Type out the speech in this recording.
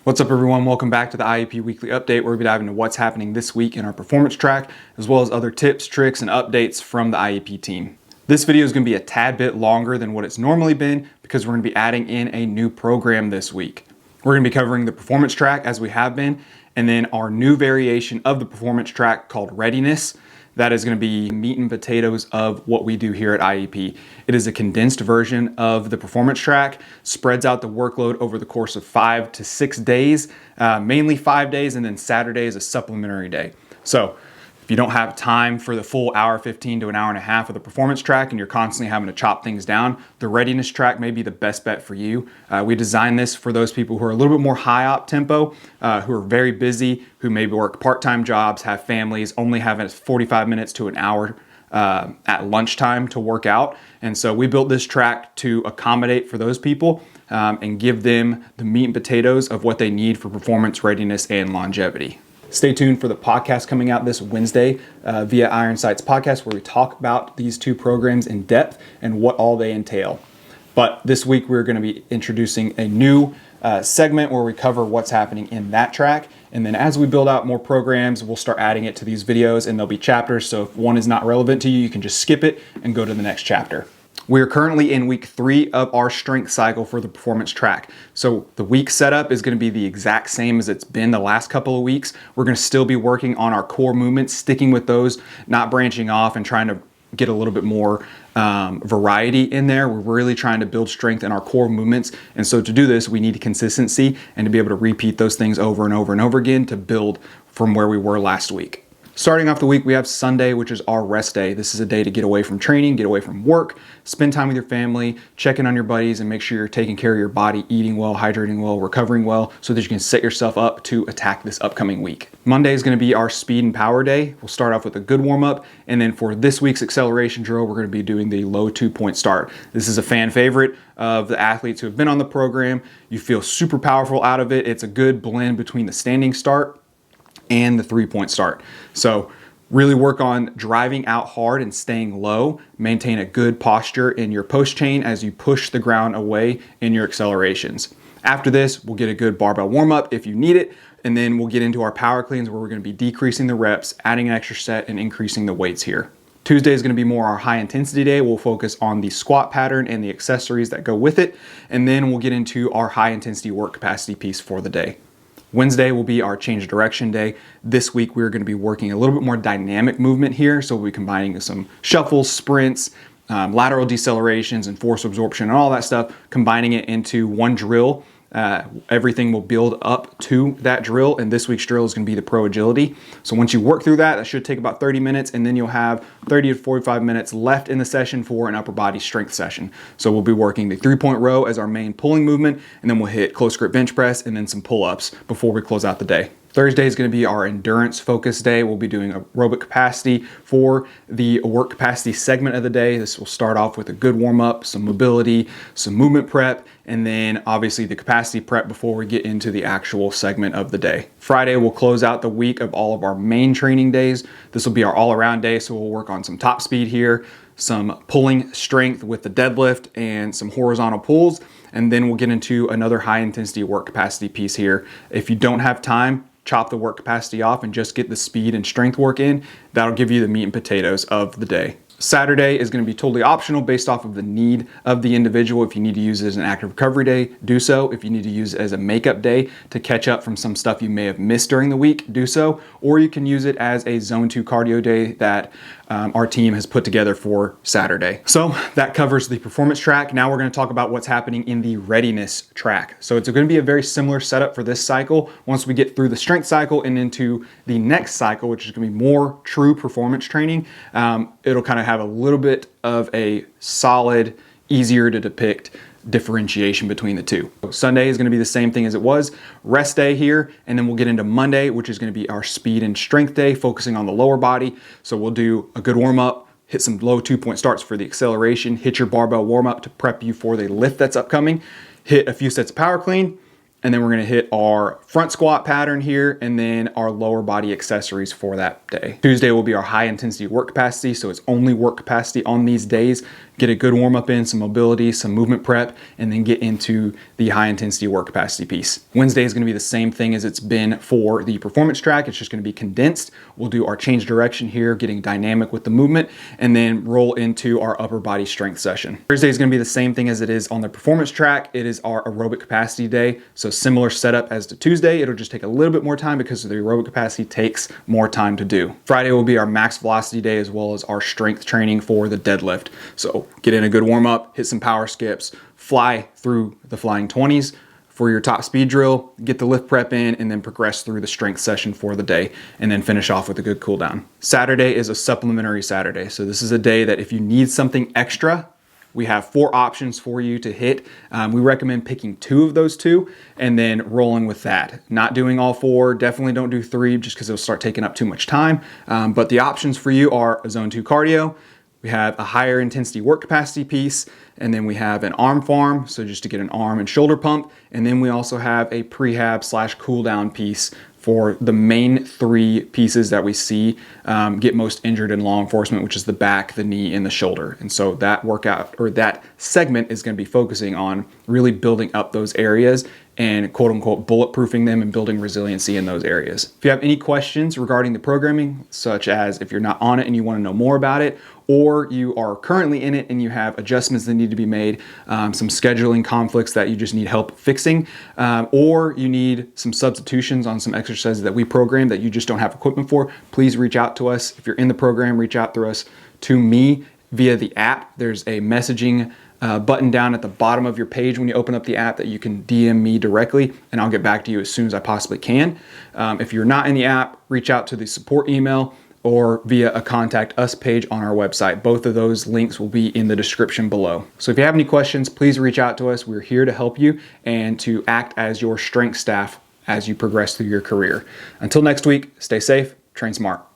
What's up, everyone? Welcome back to the IEP Weekly Update, where we dive into what's happening this week in our performance track, as well as other tips, tricks, and updates from the IEP team. This video is going to be a tad bit longer than what it's normally been because we're going to be adding in a new program this week. We're going to be covering the performance track as we have been, and then our new variation of the performance track called Readiness. That is going to be meat and potatoes of what we do here at IEP. It is a condensed version of the performance track, spreads out the workload over the course of 5 to 6 days, mainly 5 days, and then Saturday is a supplementary day. So if you don't have time for the full hour 15 to an hour and a half of the performance track and you're constantly having to chop things down, the readiness track may be the best bet for you. We designed this for those people who are a little bit more high op tempo, who are very busy, who maybe work part-time jobs, have families, only have 45 minutes to an hour at lunchtime to work out. And so we built this track to accommodate for those people and give them the meat and potatoes of what they need for performance, readiness, and longevity. Stay tuned for the podcast coming out this Wednesday via Iron Sights Podcast, where we talk about these two programs in depth and what all they entail. But this week, we're going to be introducing a new segment where we cover what's happening in that track. And then as we build out more programs, we'll start adding it to these videos, and there'll be chapters. So if one is not relevant to you, you can just skip it and go to the next chapter. We are currently in week 3 of our strength cycle for the performance track. So the week setup is going to be the exact same as it's been the last couple of weeks. We're going to still be working on our core movements, sticking with those, not branching off and trying to get a little bit more variety in there. We're really trying to build strength in our core movements. And so to do this, we need consistency and to be able to repeat those things over and over and over again to build from where we were last week. Starting off the week, we have Sunday, which is our rest day. This is a day to get away from training, get away from work, spend time with your family, check in on your buddies, and make sure you're taking care of your body, eating well, hydrating well, recovering well, so that you can set yourself up to attack this upcoming week. Monday is going to be our speed and power day. We'll start off with a good warm-up, and then for this week's acceleration drill, we're going to be doing the low 2-point start. This is a fan favorite of the athletes who have been on the program. You feel super powerful out of it. It's a good blend between the standing start and the 3-point start. So really work on driving out hard and staying low. Maintain a good posture in your post chain as you push the ground away in your accelerations. After this, we'll get a good barbell warm up if you need it. And then we'll get into our power cleans, where we're going to be decreasing the reps, adding an extra set, and increasing the weights here. Tuesday is going to be more our high intensity day. We'll focus on the squat pattern and the accessories that go with it. And then we'll get into our high intensity work capacity piece for the day. Wednesday will be our change of direction day. This week, we're going to be working a little bit more dynamic movement here. So we'll be combining some shuffles, sprints, lateral decelerations, and force absorption and all that stuff, combining it into one drill. Everything will build up to that drill, and this week's drill is going to be the pro agility. So once you work through that, that should take about 30 minutes, and then you'll have 30 to 45 minutes left in the session for an upper body strength session. So we'll be working the 3-point row as our main pulling movement, and then we'll hit close grip bench press and then some pull-ups before we close out the day. Thursday is going to be our endurance focus day. We'll be doing aerobic capacity for the work capacity segment of the day. This will start off with a good warm up, some mobility, some movement prep, and then obviously the capacity prep before we get into the actual segment of the day. Friday, we'll close out the week of all of our main training days. This will be our all around day. So we'll work on some top speed here, some pulling strength with the deadlift, and some horizontal pulls. And then we'll get into another high intensity work capacity piece here. If you don't have time, chop the work capacity off and just get the speed and strength work in. That'll give you the meat and potatoes of the day. Saturday is going to be totally optional based off of the need of the individual. If you need to use it as an active recovery day, do so. If you need to use it as a makeup day to catch up from some stuff you may have missed during the week, do so. Or you can use it as a zone 2 cardio day that our team has put together for Saturday. So that covers the performance track. Now we're going to talk about what's happening in the readiness track. So it's going to be a very similar setup for this cycle. Once we get through the strength cycle and into the next cycle, which is going to be more true performance training, it'll kind of have a little bit of a solid, easier to depict differentiation between the two. So Sunday is going to be the same thing as it was, rest day here, and then we'll get into Monday, which is going to be our speed and strength day, focusing on the lower body. So we'll do a good warm up, hit some low 2-point starts for the acceleration, hit your barbell warm up to prep you for the lift that's upcoming, hit a few sets of power clean, and then we're going to hit our front squat pattern here, and then our lower body accessories for that day. Tuesday will be our high intensity work capacity. So it's only work capacity on these days. get a good warm up in, some mobility, some movement prep, and then get into the high intensity work capacity piece. Wednesday is going to be the same thing as it's been for the performance track. It's just going to be condensed. We'll do our change direction here, getting dynamic with the movement, and then roll into our upper body strength session. Thursday is going to be the same thing as it is on the performance track. It is our aerobic capacity day. So similar setup as to Tuesday. It'll just take a little bit more time because the aerobic capacity takes more time to do. Friday will be our max velocity day as well as our strength training for the deadlift. So get in a good warm up, hit some power skips, fly through the flying 20s for your top speed drill, get the lift prep in, and then progress through the strength session for the day, and then finish off with a good cool down. Saturday is a supplementary Saturday. So this is a day that if you need something extra, we have 4 options for you to hit. We recommend picking 2 of those 2 and then rolling with that. Not doing all 4, definitely don't do 3 just because it'll start taking up too much time. But the options for you are a zone 2 cardio, we have a higher intensity work capacity piece, and then we have an arm farm, so just to get an arm and shoulder pump, and then we also have a prehab / cool down piece for the main 3 pieces that we see get most injured in law enforcement, which is the back, the knee, and the shoulder. And so that workout or that segment is going to be focusing on really building up those areas and quote unquote bulletproofing them and building resiliency in those areas. If you have any questions regarding the programming, such as if you're not on it and you want to know more about it, or you are currently in it and you have adjustments that need to be made, some scheduling conflicts that you just need help fixing, or you need some substitutions on some exercises that we program that you just don't have equipment for, please reach out to us. If you're in the program, reach out to us, to me via the app. There's a messaging button down at the bottom of your page when you open up the app that you can DM me directly, and I'll get back to you as soon as I possibly can. If you're not in the app, reach out to the support email or via a contact us page on our website. Both of those links will be in the description below. So if you have any questions, please reach out to us. We're here to help you and to act as your strength staff as you progress through your career. Until next week, stay safe, train smart.